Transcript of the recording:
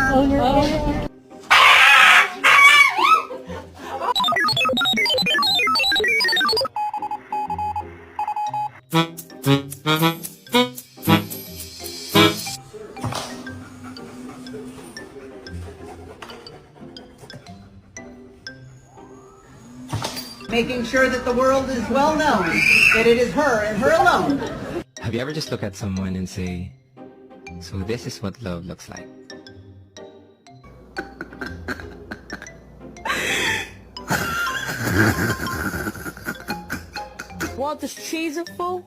Making sure that the world is well known that it is her and her alone. Have you ever just look at someone and say, so this is what love looks like? Want this cheese for?